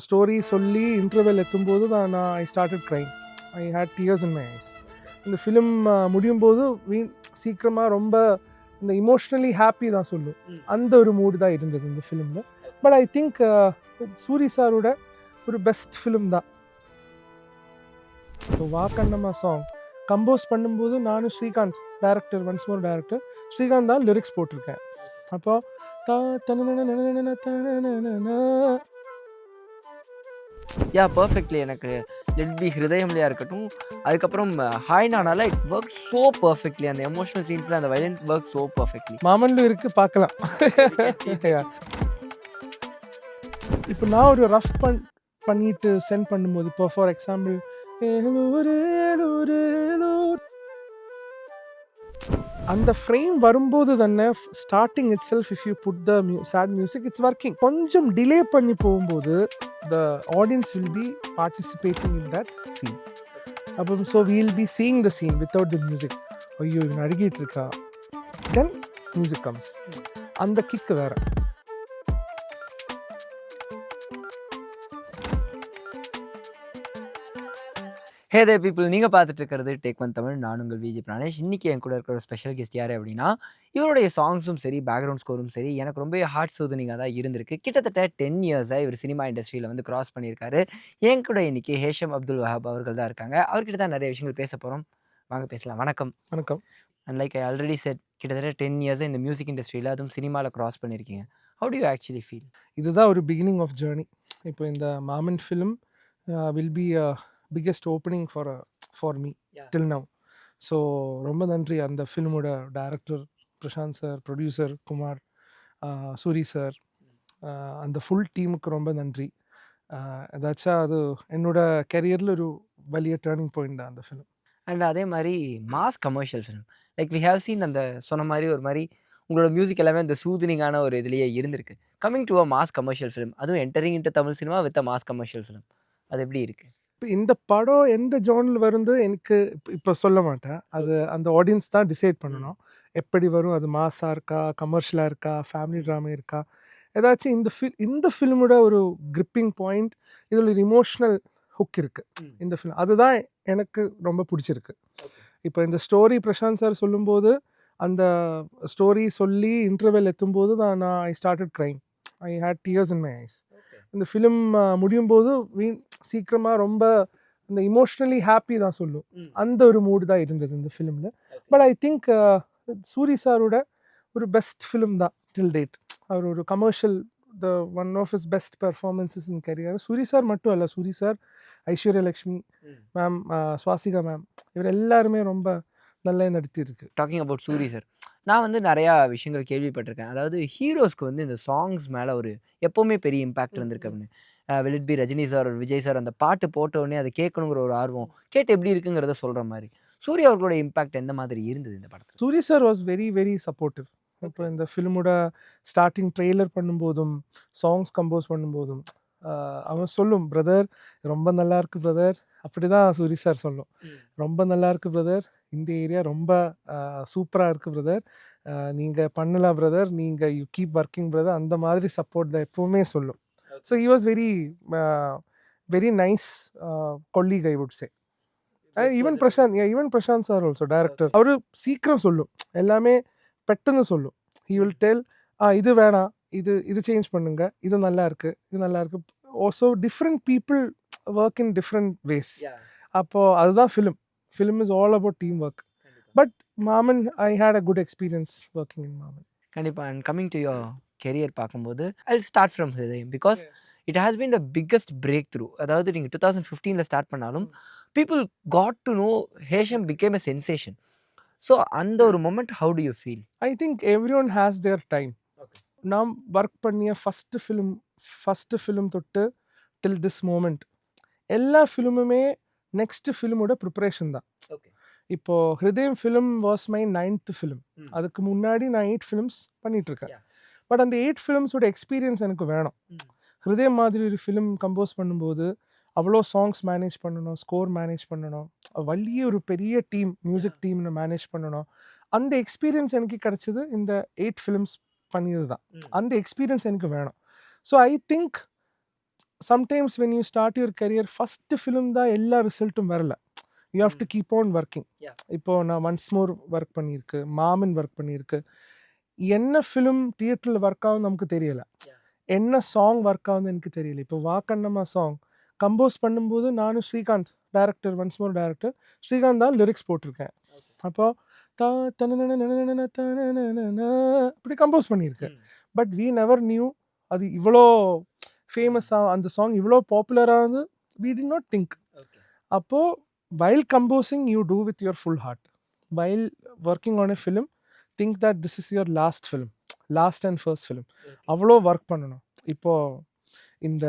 Story சொல்லி interval எத்தும்போது நான் I started crying. I hate tears in my eyes. இந்த ஃபிலிம் முடியும் போது சீக்கிரமாக ரொம்ப இந்த இமோஷ்னலி ஹாப்பி தான் சொல்லும். அந்த ஒரு மூடு தான் இருந்தது இந்த ஃபிலிமில். பட் ஐ திங்க் சூரி சாரோட ஒரு பெஸ்ட் ஃபிலிம் தான். இப்போ வாக்கண்ணம்மா சாங் கம்போஸ் பண்ணும்போது நானும் Srikanth director, once more director Srikanth தான் லிரிக்ஸ் போட்டிருக்கேன். அப்போ யா பர்ஃபெக்ட்லி எனக்கு லெட் பி ஹிருதயம்லையாக இருக்கட்டும், அதுக்கப்புறம் ஹாய்னானால இட் ஒர்க் ஸோ பர்ஃபெக்ட்லி. அந்த எமோஷனல் சீன்ஸில் அந்த வயலண்ட் ஒர்க் ஸோ பர்ஃபெக்ட்லி. மாமன்ல இருக்கு பார்க்கலாம். இப்போ நான் ஒரு ரஃப் பண்ணிட்டு சென்ட் பண்ணும்போது, இப்போ ஃபார் எக்ஸாம்பிள் அந்த ஃப்ரேம் வரும்போது தானே starting itself if you put the sad music it's working. கொஞ்சம் டிலே பண்ணி போகும்போது the audience will be participating in that scene. அப்போ so we'll be seeing the scene without the music. ஐயோ இவன் அழுகிட்டு இருக்கா, தென் மியூசிக் கம்ஸ். அந்த kick வேற. ஹே தே பீப்புள், நீங்கள் பார்த்துட்டு இருக்கிறது டேக் ஒன் தமிழ். நான் உங்கள் விஜய் பிராணேஷ். இன்றைக்கி என் கூட இருக்கிற ஸ்பெஷல் கெஸ்ட் யார் அப்படின்னா, இவருடைய சாங்ஸும் சரி பேக்ரவுண்ட் ஸ்கோரும் சரி எனக்கு ரொம்ப ஹார்ட் சூதனிங்காக தான் இருந்திருக்கு. கிட்டத்தட்ட 10 இயர்ஸாக இவர் சினிமா இண்டஸ்ட்ரியில் வந்து கிராஸ் பண்ணியிருக்காரு. என் கூட இன்றைக்கி ஹேஷம் அப்துல் வஹாப் அவர்கள் தான் இருக்காங்க. அவர்கிட்ட தான் நிறைய விஷயங்கள் பேச போகிறோம். வாங்க பேசலாம். வணக்கம். வணக்கம். And like I already set, கிட்டத்தட்ட 10 இயர்ஸாக இந்த மியூசிக் இண்டஸ்ட்ரியில் அதுவும் சினிமாவில் கிராஸ் பண்ணியிருக்கீங்க. How do you actually feel? இதுதான் ஒரு பிகினிங் ஆஃப் ஜேர்னி. இப்போ இந்த Maaman film will be biggest opening for me till now. So ரொம்ப நன்றி அந்த ஃபிலிமோட director Prasanth sir, producer Kumar, Soori sir, அந்த ஃபுல் டீமுக்கு ரொம்ப நன்றி. ஏதாச்சும் அது என்னோட கெரியரில் ஒரு வலிய டேர்னிங் பாயிண்ட் தான் அந்த ஃபிலிம். அண்ட் அதே மாதிரி mass commercial film like we have seen. அந்த சொன்ன மாதிரி ஒரு மாதிரி உங்களோட மியூசிக் எல்லாமே அந்த சூதனிங்கான ஒரு இதுலேயே இருந்திருக்கு. Coming to a mass commercial film, அதுவும் entering into Tamil cinema with a mass commercial film, அது எப்படி இருக்குது? இப்போ இந்த படம் எந்த ஜோனில் வருது எனக்கு இப்போ சொல்ல மாட்டேன். அது அந்த ஆடியன்ஸ் தான் டிசைட் பண்ணணும் எப்படி வரும். அது மாஸாக இருக்கா, கமர்ஷியலாக இருக்கா, ஃபேமிலி ட்ராமா இருக்கா, ஏதாச்சும் இந்த ஃபிலிமோட ஒரு கிரிப்பிங் பாயிண்ட், இதில் ஒரு இமோஷ்னல் ஹுக் இருக்குது இந்த ஃபிலிம். அதுதான் எனக்கு ரொம்ப பிடிச்சிருக்கு. இப்போ இந்த ஸ்டோரி பிரசாந்த் சார் சொல்லும்போது, அந்த ஸ்டோரி சொல்லி இன்டர்வெல் எத்தும்போது நான் I started crying. I hate tears in my eyes. இந்த ஃபிலிம் முடியும் போது சீக்கிரமாக ரொம்ப இந்த இமோஷ்னலி ஹாப்பி தான் சொல்லும். அந்த ஒரு மூடு தான் இருந்தது இந்த ஃபிலிமில். பட் ஐ திங்க் சூரி சாரோட ஒரு பெஸ்ட் ஃபிலிம் தான் டில் டேட். அவர் ஒரு commercial the one of his best performances in career. Soori sir மட்டும் அல்ல, Soori sir, Aishwarya Lakshmi ma'am, Swasika ma'am, இவர் எல்லாருமே ரொம்ப நல்லா நடித்திருக்கு. டாக்கிங் அபவுட் சூரி சார், நான் வந்து நிறையா விஷயங்கள் கேள்விப்பட்டிருக்கேன். அதாவது ஹீரோஸ்க்கு வந்து இந்த சாங்ஸ் மேலே ஒரு எப்போவுமே பெரிய இம்பாக்ட் இருந்திருக்கு அப்படின்னு. Will it be Rajini sir ஒரு விஜய் சார், அந்த பாட்டு போட்ட உடனே அதை கேட்கணுங்கிற ஒரு ஆர்வம், கேட்டு எப்படி இருக்குங்கிறத சொல்கிற மாதிரி சூர்யா அவர்களோட இம்பாக்ட் எந்த மாதிரி இருந்தது இந்த படத்தில்? Soori sir was very very supportive. இப்போ இந்த ஃபிலிமோட ஸ்டார்டிங் ட்ரெய்லர் பண்ணும்போதும் சாங்ஸ் கம்போஸ் பண்ணும்போதும் அவன் சொல்லும், பிரதர் ரொம்ப நல்லா இருக்கு பிரதர், அப்படி தான் சூரி சார் சொல்லும். ரொம்ப நல்லா இருக்கு பிரதர், இந்த ஏரியா ரொம்ப சூப்பராக இருக்குது பிரதர், நீங்கள் பண்ணலாம் பிரதர், நீங்கள் யூ கீப் ஒர்க்கிங் பிரதர், அந்த மாதிரி சப்போர்ட் தான் எப்போவுமே சொல்லும். So he was very very nice colleague I would say. Even Prasanth sir also director, அவர் சீக்கிரம் சொல்லும், எல்லாமே பெட்டன்னு சொல்லும். ஹி வில் டெல் இது வேணாம், இது சேஞ்ச் பண்ணுங்க, இது நல்லா இருக்கு, இது நல்லா இருக்கு. Also different people work in different ways. அப்போது அதுதான் film is all about team work. But Maaman I had a good experience working in Maaman. கண்டிப்பாக. And coming to your career பார்க்கும்போது I start from Hridayam because it has been the biggest breakthrough. அதாவது நீங்கள் 2015 start பண்ணாலும் people got to know Hesham became a sensation. So அந்த ஒரு moment how do you feel? I think every one has their time. நாம் work பண்ணிய first film தொட்டு till this moment எல்லா ஃபிலிமுமே next ஃபிலிமோட preparation தான். இப்போது ஹிருதயம் film was my 9th film. அதுக்கு முன்னாடி நான் 8 ஃபிலிம்ஸ் பண்ணிகிட்ருக்கேன். பட் அந்த 8 ஃபிலிம்ஸோட எக்ஸ்பீரியன்ஸ் எனக்கு வேணும். ஹிருதயம் மாதிரி ஒரு ஃபிலிம் கம்போஸ் பண்ணும்போது அவ்வளோ சாங்ஸ் மேனேஜ் பண்ணணும், ஸ்கோர் மேனேஜ் பண்ணணும், வலிய ஒரு பெரிய டீம், மியூசிக் டீம்னு மேனேஜ் பண்ணணும். அந்த எக்ஸ்பீரியன்ஸ் எனக்கு கிடச்சிது இந்த 8 ஃபிலிம்ஸ் பண்ணியது தான். அந்த எக்ஸ்பீரியன்ஸ் எனக்கு வேணும். So I think sometimes when you start your career first film தான் எல்லா ரிசல்ட்டும் வரல. You have to keep on working. இப்போது நான் ஒன்ஸ் மோர் ஒர்க் பண்ணியிருக்கு, மாமன் ஒர்க் பண்ணியிருக்கு. என்ன ஃபிலிம் தியேட்டரில் ஒர்க் ஆகும் நமக்கு தெரியலை, என்ன சாங் ஒர்க் ஆகுதுன்னு எனக்கு தெரியல. இப்போ வாக்கண்ணம்மா சாங் கம்போஸ் பண்ணும்போது நானும் Srikanth director, once more director Srikanth தான் லிரிக்ஸ் போட்டிருக்கேன். அப்போது அப்படி கம்போஸ் பண்ணியிருக்கேன். பட் வி நெவர் நியூ அது இவ்வளோ ஃபேமஸாக, அந்த சாங் இவ்வளோ பாப்புலராக வி டி நாட் திங்க். அப்போது while composing you do with your full heart. While working on a film, think that this is your last and first film. அவ்வளோ work பண்ணணும். இப்போது இந்த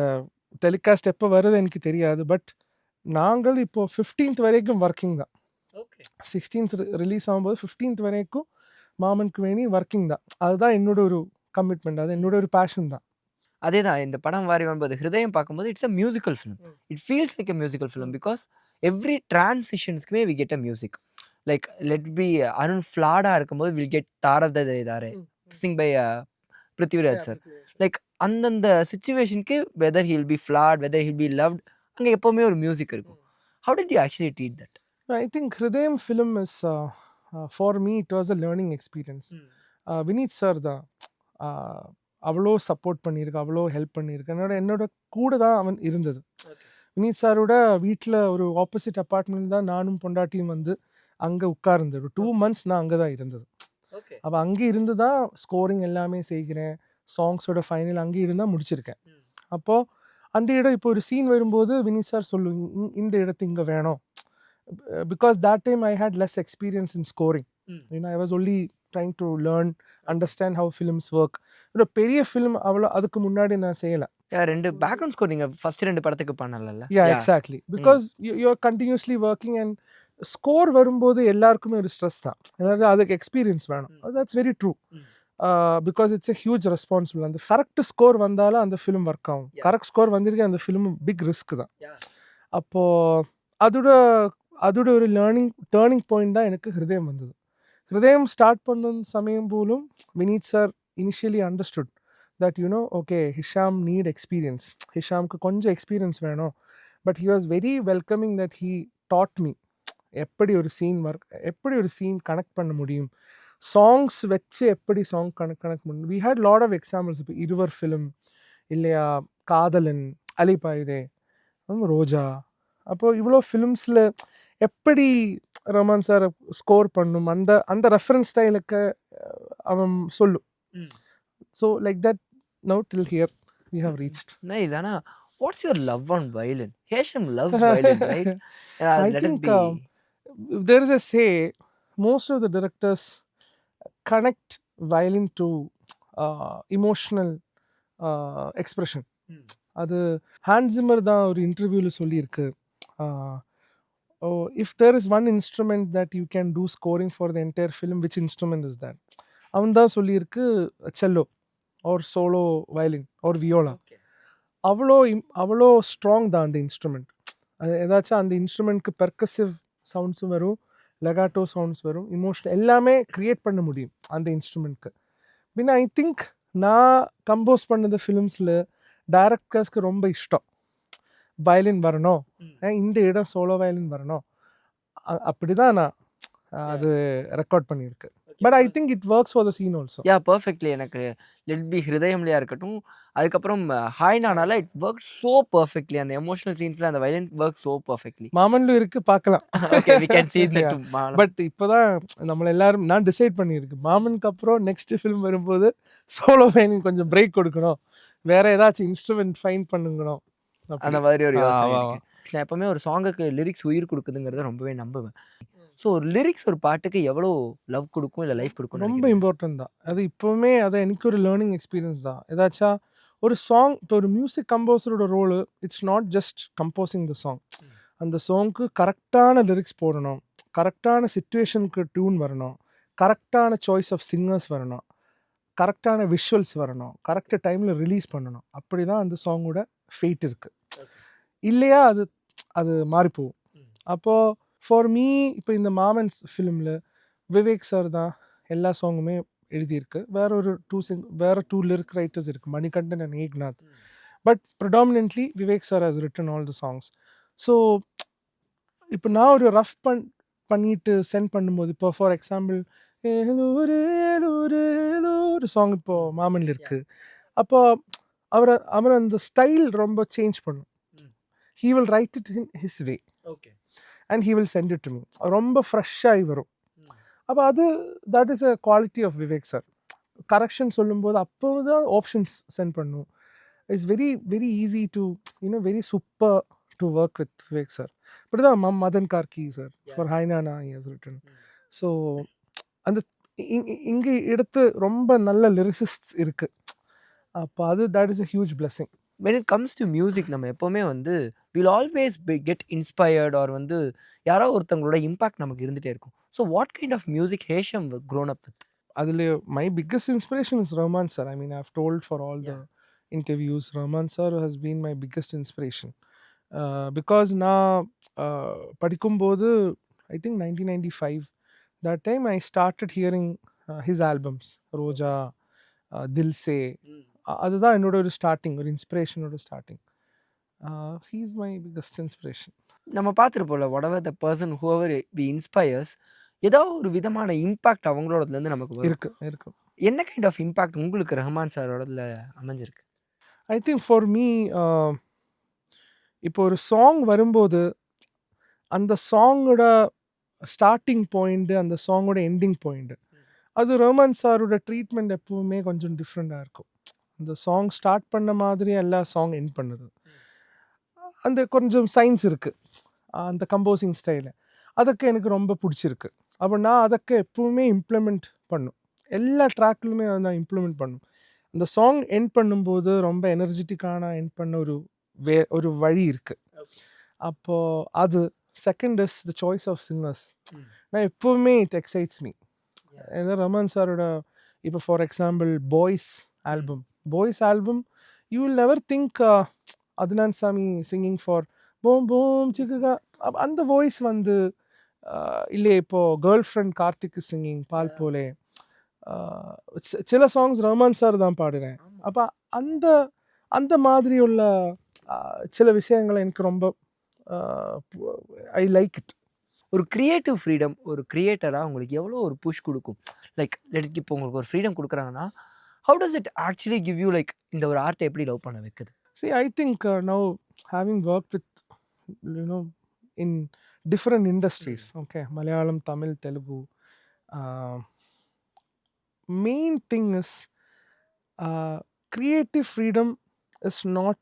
டெலிகாஸ்ட் எப்போ வருது எனக்கு தெரியாது, பட் நாங்கள் இப்போது 15th வரைக்கும் ஒர்க்கிங் தான். 16th ரிலீஸ் ஆகும்போது 15th வரைக்கும் மாமனுக்கு வேணி ஒர்க்கிங் தான். அதுதான் என்னோட ஒரு கமிட்மெண்ட், அது என்னோட ஒரு பேஷன் தான். அதே தான் இந்த படம் வாரி வரும்போது ஹிருதயம் பார்க்கும்போது it's a musical film. It feels like a musical film because every ட்ரான்சிஷன்ஸ்க்குமே we get a music. Like let be Arun ஃப்ளாடாக இருக்கும்போது வில் கெட் தாரதாரே sing by Prithviraj sir. Like அந்தந்த சுச்சுவேஷனுக்கு whether he'll be flat, whether he'll be loud, அங்கே எப்போவுமே ஒரு music இருக்கும். How did you actually treat that? I think Hridayam film is, for me, it was a learning experience. Vineeth sir தான் அவ்வளோ support பண்ணியிருக்கு, அவ்வளோ ஹெல்ப் பண்ணியிருக்கு. என்னோட கூட தான் அவன் இருந்தது. வினீத் சாரோட வீட்டில் ஒரு ஆப்போசிட் அப்பார்ட்மெண்ட் தான் நானும் பொண்டாட்டியும் வந்து அங்கே உட்கார்ந்து ஒரு 2 months நான் அங்கே தான் இருந்தது. அப்போ அங்கே இருந்து தான் ஸ்கோரிங் எல்லாமே செய்கிறேன், சாங்ஸோட ஃபைனல் அங்கே இருந்தால் முடிச்சிருக்கேன். அப்போது அந்த இடம் இப்போ ஒரு சீன் வரும்போது வினீத் சார் சொல்லுங்க இந்த இடத்து இங்கே வேணும். Because that time I had less experience in scoring. I was only trying to learn, understand how films work. பெரிய ஃபிலிம் அவ்வளோ அதுக்கு முன்னாடி நான் செய்யலை. 2 பேக்ரவுண்ட் ஸ்கோர் நீங்கள் ஃபர்ஸ்ட் 2 படத்துக்கு பண்ணல. Exactly. Because you are continuously working and score வரும்போது எல்லாருக்குமே ஒரு ஸ்ட்ரெஸ் தான். அதாவது அதுக்கு எக்ஸ்பீரியன்ஸ் வேணும். That's very true. Because it's a huge responsible. அந்த கரெக்ட் ஸ்கோர் வந்தாலும் அந்த ஃபிலிம் ஒர்க் ஆகும். கரெக்ட் ஸ்கோர் வந்திருக்கு அந்த ஃபிலிம் பிக் ரிஸ்க் தான். அப்போது அதோட ஒரு டேர்னிங் பாயிண்ட் தான் எனக்கு ஹிருதயம் வந்தது. ஹிருதயம் ஸ்டார்ட் பண்ண சமயம் போலும் Vineeth sir initially understood that okay Hisham need experience, ஹிஷாமுக்கு கொஞ்சம் எக்ஸ்பீரியன்ஸ் வேணும். But he was very welcoming that he taught me எப்படி ஒரு சீன் கனெக்ட் பண்ண முடியும், சாங்ஸ் வச்சு எப்படி சாங் கனெக்ட் பண்ணணும். We had lot of examples. இப்போ இருவர் ஃபிலிம் இல்லையா, காதலன், அலிபாயுதே, ரோஜா. அப்போது இவ்வளோ ஃபிலிம்ஸில் எப்படி ரஹ்மான் சார் ஸ்கோர் பண்ணும் அந்த ரெஃபரன்ஸ் ஸ்டைலுக்கு அவன் சொல்லும். So like that now till here we have reached. Nice. ஆனால் what's your love on violin? Hesham loves violin, right? I think there is a say, most of the directors connect violin to emotional expression. அது Hans Zimmer தான் ஒரு இன்டர்வியூவில் சொல்லியிருக்கு, if there is one instrument that you can do scoring for the entire film, which instrument is that? அவன் தான் சொல்லியிருக்கு cello or solo violin or viola. அவ்வளோ strong தான் அந்த இன்ஸ்ட்ருமெண்ட். அது ஏதாச்சும் அந்த இன்ஸ்ட்ருமெண்ட்க்கு பெர்கசிவ் சவுண்ட்ஸும் வரும், லெகாட்டோ சவுண்ட்ஸ் வரும், இமோஷனல் எல்லாமே க்ரியேட் பண்ண முடியும் அந்த இன்ஸ்ட்ருமெண்ட்க்கு. பின்ன ஐ திங்க் நான் கம்போஸ் பண்ணது ஃபிலிம்ஸில் டைரக்டர்ஸ்க்கு ரொம்ப இஷ்டம் வயலின் வரணும், இந்த இடம் சோலோ வயலின் வரணும். அப்படி தான் நான் அது ரெக்கார்ட் பண்ணியிருக்கு. But I think it works for the scene also. Perfectly. எனக்கு லெட் பி ஹிருதயம்லையா இருக்கட்டும், அதுக்கப்புறம் ஹாய் நானால இட் ஒர்க் ஸோ பர்ஃபெக்ட்லி. அந்த எமோஷனல் சீன்ஸில் அந்த வயலின் ஒர்க் ஸோ பர்ஃபெக்ட்லி. மாமன்லும் இருக்கு, பார்க்கலாம். Okay, we can see that too. பட் இப்போ தான் நம்மளை எல்லாரும் நான் டிசைட் பண்ணியிருக்கு, மாமனுக்கு அப்புறம் நெக்ஸ்ட் ஃபிலிம் வரும்போது சோலோ வயலின் கொஞ்சம் பிரேக் கொடுக்கணும், வேற ஏதாச்சும் இன்ஸ்ட்ருமெண்ட் ஃபைன் பண்ணுங்கணும், அந்த மாதிரி ஒரு யோசனை இருக்கு. நான் எப்பவுமே ஒரு சாங்குக்கு லிரிக்ஸ் உயிர் கொடுக்குதுங்கிறத ரொம்பவே நம்புவேன். ஸோ ஒரு லிரிக்ஸ் ஒரு பாட்டுக்கு எவ்வளோ லவ் கொடுக்கும், இல்லை லைஃப் கொடுக்கும்? ரொம்ப இம்பார்ட்டன்ட் தான் அது. இப்போவுமே அதை எனக்கு ஒரு லேர்னிங் எக்ஸ்பீரியன்ஸ் தான். ஏதாச்சும் ஒரு சாங், இப்போ ஒரு மியூசிக் கம்போசரோட role it's not just composing the song. அந்த சாங்க்கு கரெக்டான லிரிக்ஸ் போடணும், கரெக்டான சிச்சுவேஷனுக்கு டியூன் வரணும், கரெக்டான சாய்ஸ் ஆஃப் சிங்கர்ஸ் வரணும், கரெக்டான விஷுவல்ஸ் வரணும், கரெக்டாக டைமில் ரிலீஸ் பண்ணணும். அப்படி தான் அந்த சாங்கோட ஃபேட் இருக்குது. இல்லையா அது மாறிப்போகும். அப்போது ஃபார் மீ இப்போ இந்த மாமன்ஸ் ஃபிலிமில் விவேக் சார் தான் எல்லா சாங்குமே எழுதியிருக்கு. வேற 2 லிரிக் ரைட்டர்ஸ் இருக்குது, Manikandan and Eknath. But predominantly Vivek sir has return all the songs. So இப்போ நான் ஒரு ரஃப் பண்ணிட்டு சென்ட் பண்ணும்போது, இப்போ ஃபார் எக்ஸாம்பிள் ஒரு சாங் இப்போ மாமன்ல இருக்கு. அப்போ அவர் அந்த ஸ்டைல் ரொம்ப சேஞ்ச் பண்ணும். He will write it in his way and he will send it to me. ரொம்ப ஃப்ரெஷ்ஷாகி வரும். அப்போ that is a quality of Vivek sir. Correction சொல்லும்போது அப்போ தான் ஆப்ஷன்ஸ் சென்ட் பண்ணும். It's very very easy to very super to work with Vivek sir. இப்படி தான் Madhan Karky sir for Hi Nanna he has written. So அந்த இங்கே எடுத்து ரொம்ப நல்ல லிரிசிஸ்ட்ஸ் இருக்குது. அப்போ that is a huge blessing. when it comes to music நம்ம எப்போவுமே வந்து will always get inspired or வந்து யாரோ ஒருத்தவங்களோட இம்பாக்ட் நமக்கு இருந்துகிட்டே இருக்கும். So what kind of music Hesham grown up with? அதில் my biggest inspiration is Rahman sir. I mean I have told for all the interviews Rahman sir has been my biggest inspiration. Because நான் படிக்கும்போது I think 1995 that time I started hearing his albums, Roja, Dil சே. அதுதான் என்னோட ஒரு starting, ஒரு இன்ஸ்பிரேஷனோட starting. He is my biggest inspiration. நம்ம பார்த்துருப்போம்ல, whatever the person whoever we inspires, ஏதோ ஒரு விதமான இம்பாக்ட் அவங்களோடதுலேருந்து நமக்கு வரும். இருக்கு. என்ன கைண்ட் ஆஃப் இம்பாக்ட் உங்களுக்கு ரஹ்மான் சாரோடதுல அமைஞ்சிருக்கு? ஐ திங்க் ஃபார் மீ இப்போ ஒரு சாங் வரும்போது அந்த சாங்கோட ஸ்டார்டிங் பாயிண்ட்டு, அந்த சாங்கோட எண்டிங் பாயிண்ட்டு, அது ரஹ்மான் சாரோட ட்ரீட்மெண்ட் எப்பவுமே கொஞ்சம் டிஃப்ரெண்ட்டாக இருக்கும். அந்த சாங் ஸ்டார்ட் பண்ண மாதிரி எல்லா சாங் எண்ட் பண்ணுது. அந்த கொஞ்சம் சயின்ஸ் இருக்குது அந்த கம்போசிங் ஸ்டைலில். ಅದಕ್ಕೆ எனக்கு ரொம்ப பிடிச்சிருக்கு. அப்போ நான் ಅದಕ್ಕೆ எப்பவுமே இம்ப்ளிமெண்ட் பண்ணும். எல்லா ட்ராக்லையுமே நான் இம்ப்ளிமெண்ட் பண்ணும். அந்த சாங் எண்ட் பண்ணும்போது ரொம்ப எனர்ஜெட்டிக்கான எண்ட் பண்ண ஒரு வழி இருக்குது. அப்போது அது second is the choice of singers. நான் எப்போவுமே இட் எக்ஸைட்ஸ் மீ. ஏன்னா ரஹ்மான் சாரோட இப்போ for example Boys album you will never think Adnan Sami singing for boom boom சிக்குகா. அந்த வாய்ஸ் வந்து இல்லையே இப்போது கேர்ள் ஃப்ரெண்ட் கார்த்திக் சிங்கிங் பால் போலே. சில சாங்ஸ் ரஹ்மான் சார் தான் பாடுறேன். அப்போ அந்த மாதிரி உள்ள சில விஷயங்களை எனக்கு ரொம்ப ஐ லைக் இட். ஒரு கிரியேட்டிவ் ஃப்ரீடம், ஒரு கிரியேட்டராக உங்களுக்கு எவ்வளோ ஒரு புஷ் கொடுக்கும்? லைக் இப்போ உங்களுக்கு ஒரு ஃப்ரீடம் கொடுக்குறாங்கன்னா, how does it actually give you like இந்த ஒரு ஆர்ட்டை எப்படி லவ் பண்ண வைக்குது? See, I think now having worked with, in different industries, okay, Malayalam, Tamil, Telugu, main thing is creative freedom is not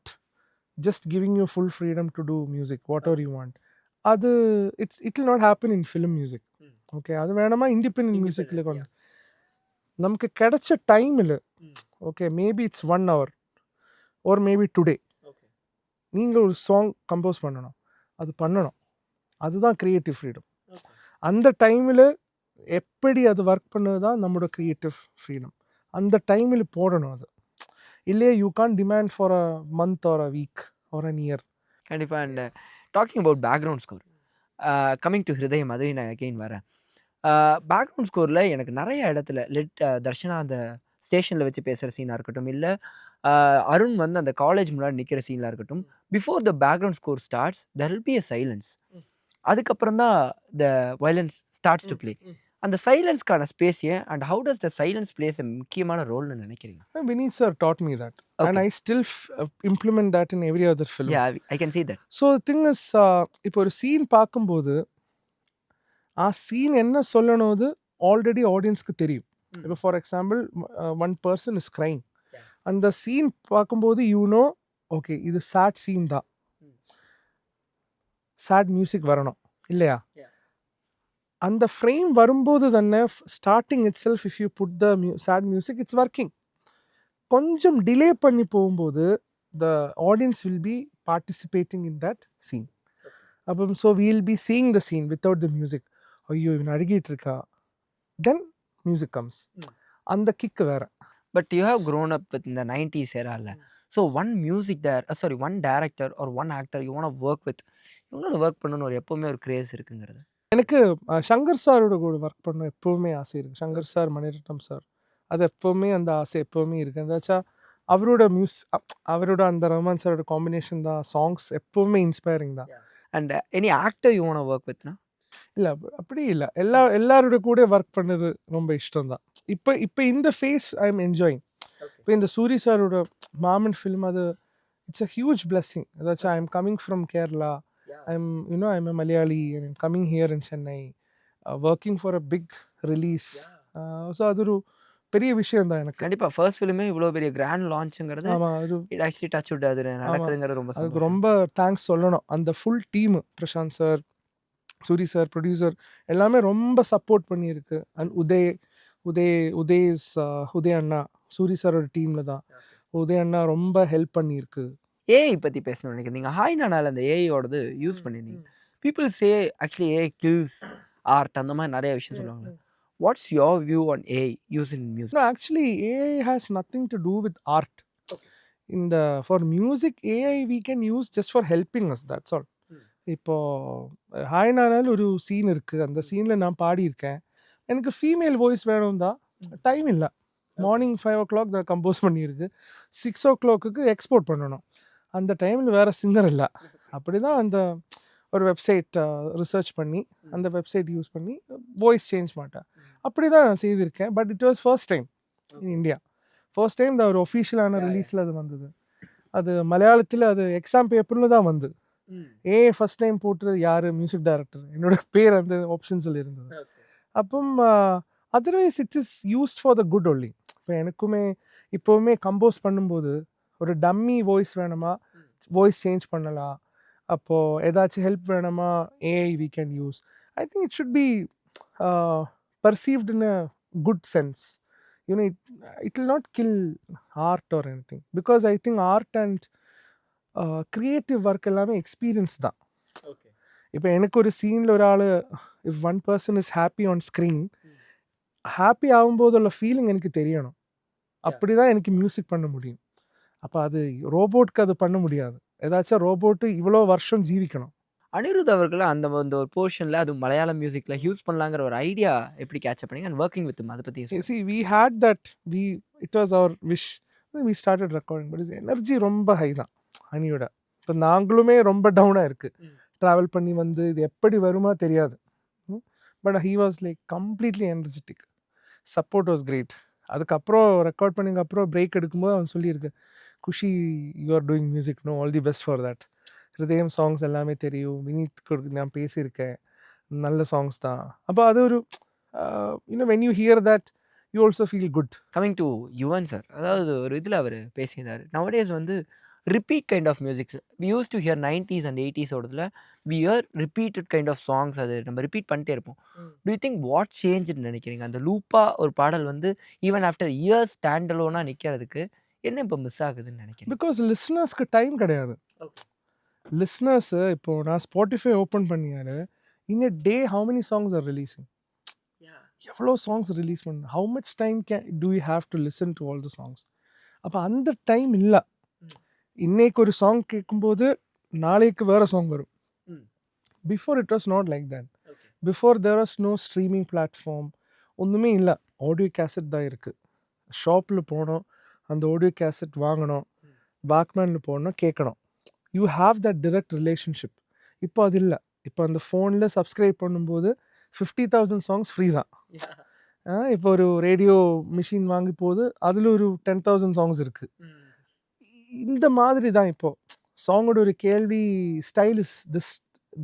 just giving you full freedom to do music, whatever you want. It will not happen in film music. Okay, அது வேணாமா independent மியூசிக்கில் கொண்டு நமக்கு கிடைச்ச டைமில், okay, maybe it's 1 hour or maybe today நீங்கள் ஒரு song compose பண்ணணும். அதுதான் க்ரியேட்டிவ் ஃப்ரீடம். அந்த டைமில் எப்படி அது ஒர்க் பண்ணது தான் நம்மளோட க்ரியேட்டிவ் ஃப்ரீடம். அந்த டைமில் போடணும் அது. இல்லையே you can demand for a month or a week or an year. கண்டிப்பாக. And talking about background score, coming to Hridayam, அது நான் அகெயின் வரேன். பேக்ரவுண்ட் ஸ்கோரில் எனக்கு நிறைய இடத்துல தர்ஷனா அந்த ஸ்டேஷனில் வச்சு பேசுகிற சீனாக இருக்கட்டும், இல்லை அருண் வந்து அந்த காலேஜ் முன்னாடி நிற்கிற சீனாக இருக்கட்டும், before the background score starts there will be a silence. அதுக்கப்புறம் தான் த வயலன்ஸ் ஸ்டார்ட்ஸ் டு ப்ளே. அந்த சைலன்ஸ்க்கான ஸ்பேஸ் ஏன், and how does the silence place a முக்கியமான ரோல்னு நினைக்கிறீங்க? Vineet sir taught me that, and I still implement that in every other film. Yeah, I can see that. So the thing is, இப்போ ஒரு scene பார்க்கும்போது ஆ scene என்ன சொல்லணும்னு already ஆடியன்ஸ்க்கு தெரியும். இப்போ for example one person is crying. அந்த scene பார்க்கும்போது ஓகே இது சேட் சீன் தான், சேட் மியூசிக் வரணும் இல்லையா? அந்த ஃப்ரேம் வரும்போது தானே starting itself if you put the sad music it's working. கொஞ்சம் டிலே பண்ணி போகும்போது the audience will be participating in that scene. அப்போ so we'll be seeing the scene without the music. ஐயோ இவன் அழுகிட்டு இருக்கா, தென் மியூசிக் கம்ஸ். அந்த kick வேற. But you have grown up with இந்த 90s ஏரால. So one music one director or one actor you want work with, இவங்களோட work பண்ணணும்னு ஒரு எப்போவுமே ஒரு கிரேஸ் இருக்குங்கிறது. எனக்கு சங்கர் சாரோட கூட ஒர்க் பண்ண எப்போவுமே ஆசை இருக்குது. சங்கர் சார், மணிரத்னம் சார், அது எப்போவுமே அந்த ஆசை எப்போவுமே இருக்குது. ஏதாச்சும் அவரோட அவரோட அந்த ரஹ்மான் சாரோட காம்பினேஷன் தான் சாங்ஸ் எப்பவுமே இன்ஸ்பைரிங் தான். And any actor you want work வித்னா? இல்லை அப்படி இல்லை, எல்லாரோட கூட ஒர்க் பண்ணது ரொம்ப இஷ்டம் தான். இப்போ இந்த ஃபேஸ் ஐ எம் என்ஜாயிங். இப்போ இந்த சூரி சாரோட மாமன் ஃபிலிம், அது இட்ஸ் அ ஹியூஜ் பிளெஸிங். ஏதாச்சும் I am coming from Kerala, I'm a Malayali, I am coming here in Chennai, working for a big release. So அது ஒரு பெரிய விஷயம் தான் எனக்கு. கண்டிப்பா ஃபர்ஸ்ட் ஃபிலிமே இவ்வளோ பெரிய கிராண்ட் லான்ச்சுங்கிறது ஆமாம், அது இட் ஆக்சுவலி டச் வுட் அது நடக்குதுங்கிறது ரொம்ப அதுக்கு சந்தோஷம். ரொம்ப தேங்க்ஸ் சொல்லணும். அந்த full team, Prashanth sir, Soori sir, producer எல்லாமே ரொம்ப சப்போர்ட் பண்ணியிருக்கு. அண்ட் உதய் அண்ணா சூரி சாரோட டீமில் தான். உதய் அண்ணா ரொம்ப ஹெல்ப் பண்ணியிருக்கு. ஏஐ பற்றி பேசணும்னு நினைக்கிறேன். நீங்கள் ஹாய் நானால அந்த ஏஐயோடது யூஸ் பண்ணியிருந்தீங்க. People say actually AI kills art அந்த மாதிரி நிறைய விஷயம் சொல்லுவாங்க. What's your view on AI use in music? No, actually, AI has nothing to do with art. For music, AI we can use just for helping us. That's all. இப்போ hi நானால் ஒரு scene இருக்குது. அந்த சீனில் நான் பாடியிருக்கேன். எனக்கு female voice வேணும் தான், time இல்லை. மார்னிங் 5 o'clock நான் கம்போஸ் பண்ணியிருக்கு. 6 o'clock எக்ஸ்போர்ட் பண்ணணும். அந்த டைமில் வேறு சிங்கர் இல்லை. அப்படி தான் அந்த ஒரு வெப்சைட் ரிசர்ச் பண்ணி அந்த வெப்சைட் யூஸ் பண்ணி வாய்ஸ் சேஞ்ச் மாட்டேன். அப்படி தான் நான் செய்திருக்கேன். But it was first time in India. First time ஒரு ஒஃபிஷியலான ரிலீஸில் அது வந்தது. அது மலையாளத்தில் அது எக்ஸாம் பேப்பரில் தான் வந்து ஃபர்ஸ்ட் டைம் போட்டு யார் மியூசிக் டைரக்டர் என்னோட பேர் அந்த ஆப்ஷன்ஸில் இருந்தது. அப்போ otherwise it is used for the good only. இப்போ எனக்குமே இப்போவுமே கம்போஸ் பண்ணும்போது ஒரு டம்மி வாய்ஸ் வேணுமா, வாய்ஸ் சேஞ்ச் பண்ணலாம். அப்போது ஏதாச்சும் ஹெல்ப் வேணுமா, AI we can use. I think it should be perceived in a good sense. It will not kill art or anything, because I think art and creative work எல்லாமே experience தான். இப்போ எனக்கு ஒரு சீனில் ஒரு ஆள், if one person is happy on screen, happy ஆகும்போது உள்ள ஃபீலிங் எனக்கு தெரியணும். அப்படி தான் எனக்கு மியூசிக் பண்ண முடியும். அப்போ அது ரோபோட்க்கு அது பண்ண முடியாது. ஏதாச்சும் ரோபோட்டு இவ்வளோ வருஷம் ஜீவிக்கணும். அனிருத் அவர்கள் அந்த அந்த ஒரு போர்ஷனில் அது மலையாளம் மியூசிக்கில் யூஸ் பண்ணலாங்கிற ஒரு ஐடியா எப்படி கேட்சப் பண்ணீங்க அண்ட் ஒர்க்கிங் வித் அதை பற்றி? See, we had that, it was our wish. We started recording, but his energy ரொம்ப ஹை தான் அனியோட. இப்போ நாங்களுமே ரொம்ப டவுனாக இருக்குது. ட்ராவல் பண்ணி வந்து இது எப்படி வருமா தெரியாது. But he was like completely energetic. Support was great. அதுக்கப்புறம் ரெக்கார்ட் பண்ணிங்கப்புறம் பிரேக் எடுக்கும்போது அவன் சொல்லியிருக்கு, Khushi you are doing music, no all the best for that. Hridayam songs எல்லாமே தெரியும், வினீத் நான் பேசியிருக்கேன், நல்ல சாங்ஸ் தான். அப்போ அது ஒரு when you hear that you also feel good. Coming to Yuvan sir, அதாவது ஒரு இதில் அவர் பேசியிருந்தார், நவடேஸ் வந்து repeat kind of musics we used to hear 90s and 80s we hear repeated kind of songs. அது நம்ம ரிப்பீட் பண்ணிட்டே இருப்போம். டு யூ திங்க் வாட் சேஞ்சுன்னு நினைக்கிறீங்க? அந்த லூப்பாக ஒரு பாடல் வந்து ஈவன் ஆஃப்டர் இயர்ஸ் ஸ்டாண்ட் அலோனாக நிற்கிறதுக்கு என்ன இப்போ மிஸ் ஆகுதுன்னு நினைக்கிறேன்? பிகாஸ் லிஸ்னர்ஸ்க்கு டைம் கிடையாது. லிஸ்னர்ஸு இப்போது நான் ஸ்பாட்டிஃபை ஓப்பன் பண்ணியாரு, in a day how many songs are releasing, எவ்வளோ சாங்ஸ் ரிலீஸ் பண்ணு, how much time do you have to listen to all the songs. அப்போ அந்த டைம் இல்லை. இன்னைக்கு ஒரு சாங் கேட்கும்போது நாளைக்கு வேறு சாங் வரும். Before it was not like that. Before there was no streaming platform, ஒன்றுமே இல்லை. ஆடியோ கேசட் தான் இருக்குது. ஷாப்பில் போனோம், அந்த ஆடியோ கேசட் வாங்கணும், வாக்மேனில் போனோம், கேட்கணும். You have that direct relationship. இப்போ அது இல்லை. இப்போ அந்த ஃபோனில் சப்ஸ்கிரைப் பண்ணும்போது 50,000 சாங்ஸ் ஃப்ரீ தான். இப்போ ஒரு ரேடியோ மிஷின் வாங்கி போது அதில் ஒரு 10,000 சாங்ஸ் இருக்குது. இந்த மாதிரி தான் இப்போது சாங்கோட ஒரு கேள்வி. Style is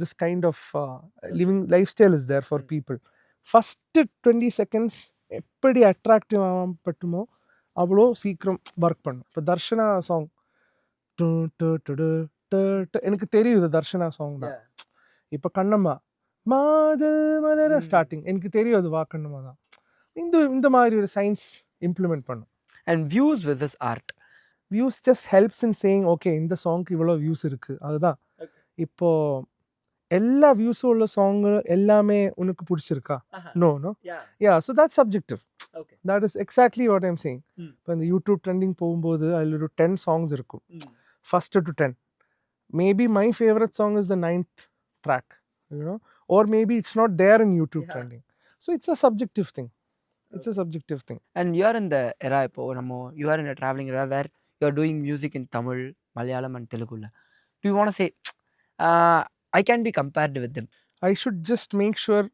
this kind of living life style is there for people. First 20 seconds எப்படி அட்ராக்டிவ் ஆகப்பட்டுமோ அவ்வளோ சீக்கிரம் ஒர்க் பண்ணும். இப்போ தர்ஷனா சாங் எனக்கு தெரியும், இது தர்ஷனா சாங் தான். இப்போ கண்ணம்மா மாதல் மலர ஸ்டார்டிங் எனக்கு தெரியும், அது வா கண்ணம்மா தான். இந்த மாதிரி ஒரு சயின்ஸ் இம்ப்ளிமெண்ட் பண்ணும். And views versus art. Views just helps in saying okay இந்த சாங்க்கு இவ்வளோ வியூஸ் இருக்குது, அதுதான். இப்போது எல்லா வியூஸும் உள்ள சாங்கு எல்லாமே உனக்கு பிடிச்சிருக்கா? No. So that's subjective. That is exactly what I'm saying. இப்போ இந்த யூடியூப் ட்ரெண்டிங் போகும்போது அதில் ஒரு 10 சாங்ஸ் இருக்கும், first to 10. Maybe my favourite song is the 9th track, or maybe it's not there in YouTube trending. So it's a subjective thing. And you are in the era, இப்போ நம்ம you are in a traveling era where you are doing music in Tamil, Malayalam and தெலுங்குல. Do you want say I can be compared with them? I should just make sure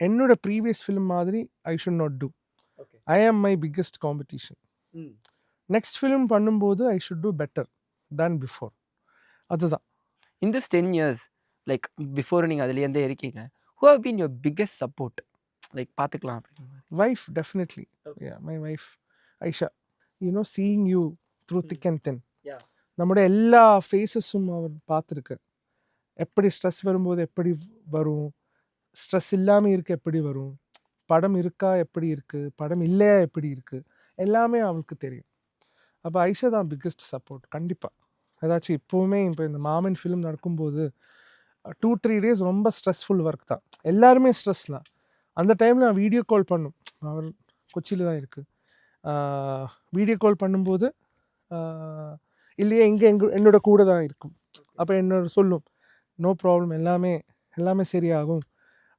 என்னோட previous film மாதிரி I should not do. Okay. I am my biggest competition. Next film பண்ணும்போது I should do better than before. அதுதான். In this 10 years like before நீங்கள் அதுலேருந்தே இருக்கீங்க, who have been your biggest support? Like பார்த்துக்கலாம் அப்படிங்கிற மாதிரி. Wife, definitely. Yeah, my wife, Aisha. You know, seeing you through thick and thin. Yeah. நம்முடைய எல்லா ஃபேஸஸும் அவர் பார்த்துருக்கு. எப்படி ஸ்ட்ரெஸ் வரும்போது எப்படி வரும், ஸ்ட்ரெஸ் இல்லாமல் இருக்க எப்படி வரும், படம் இருக்கா எப்படி இருக்குது, படம் இல்லையா எப்படி இருக்குது, எல்லாமே அவளுக்கு தெரியும். அப்போ ஐஷா தான் பிக்கெஸ்ட் சப்போர்ட். கண்டிப்பாக ஏதாச்சும் இப்போவுமே இப்போ இந்த மாமன் ஃபிலிம் நடக்கும்போது 2-3 days ரொம்ப ஸ்ட்ரெஸ்ஃபுல் ஒர்க் தான். எல்லாருமே ஸ்ட்ரெஸ் தான். அந்த டைமில் நான் வீடியோ கால் பண்ணும், அவர் கொச்சியில் தான் இருக்குது. வீடியோ கால் பண்ணும்போது இல்லையே இங்கே என்னோட கூட தான் இருக்கும். அப்போ என்னோட சொல்லும், நோ ப்ராப்ளம், எல்லாமே சரியாகும்.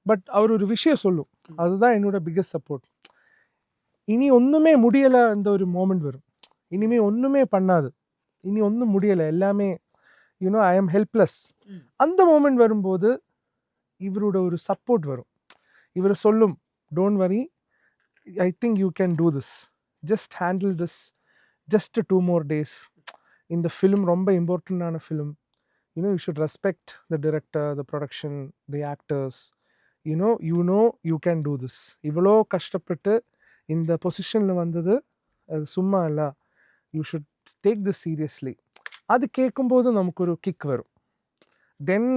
பட் அவர் ஒரு விஷயம் சொல்லும், அதுதான் என்னோட பிக்கெஸ்ட் சப்போர்ட். இனி ஒன்றுமே முடியலை அந்த ஒரு மோமெண்ட் வரும். இனிமேல் ஒன்றுமே பண்ணாது, இனி ஒன்றும் முடியலை, எல்லாமே யூனோ ஐ ஆம் ஹெல்ப்லெஸ். அந்த மோமெண்ட் வரும்போது இவரோட ஒரு சப்போர்ட் வரும். இவர் சொல்லும், don't worry, I think you can do this, just handle this, just 2 more days. இந்த ஃபிலிம் ரொம்ப இம்பார்ட்டண்டான film. You know you should respect the director, the production, the actors. You know you can do this. இவ்வளோ கஷ்டப்பட்டு இந்த பொசிஷனில் வந்தது அது சும்மா இல்லை, you should take this seriously. அது கேட்கும்போது நமக்கு ஒரு கிக் வரும். தென்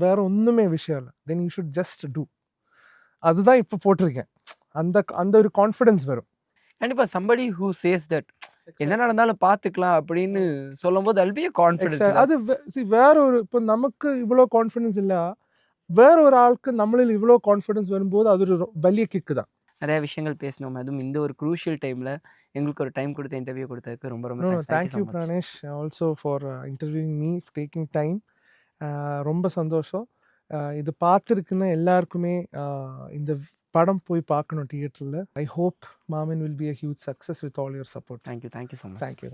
வேறு ஒன்றுமே விஷயம் இல்லை, then you should just do. அதுதான் இப்போ போட்டிருக்கேன். அந்த ஒரு கான்ஃபிடென்ஸ் வரும். கண்டிப்பாக somebody who says that என்ன நடந்தாலும் பார்த்துக்கலாம் அப்படின்னு சொல்லும்போது I'll be a confidence. அது வேற ஒரு, இப்போ நமக்கு இவ்வளோ கான்ஃபிடென்ஸ் இல்லை, வேற ஒரு ஆளுக்கு நம்மளில் இவ்வளோ கான்ஃபிடென்ஸ் வரும்போது அது ஒரு വലിய கிக்கு தான். நிறைய விஷயங்கள் பேசணும், அதுவும் இந்த ஒரு க்ரூஷியல் டைமில் எங்களுக்கு ஒரு டைம் கொடுத்து இன்டர்வியூ கொடுத்ததுக்கு ரொம்ப ரொம்ப thank you Pranesh, also for interviewing me, taking time. ரொம்ப சந்தோஷம். இது பார்த்துருக்குன்னா எல்லாருக்குமே இந்த படம் போய் பார்க்கணும் தியேட்டரில். ஐ ஹோப் மாமன் will be a huge success with all your support. Thank you so much. Thank you.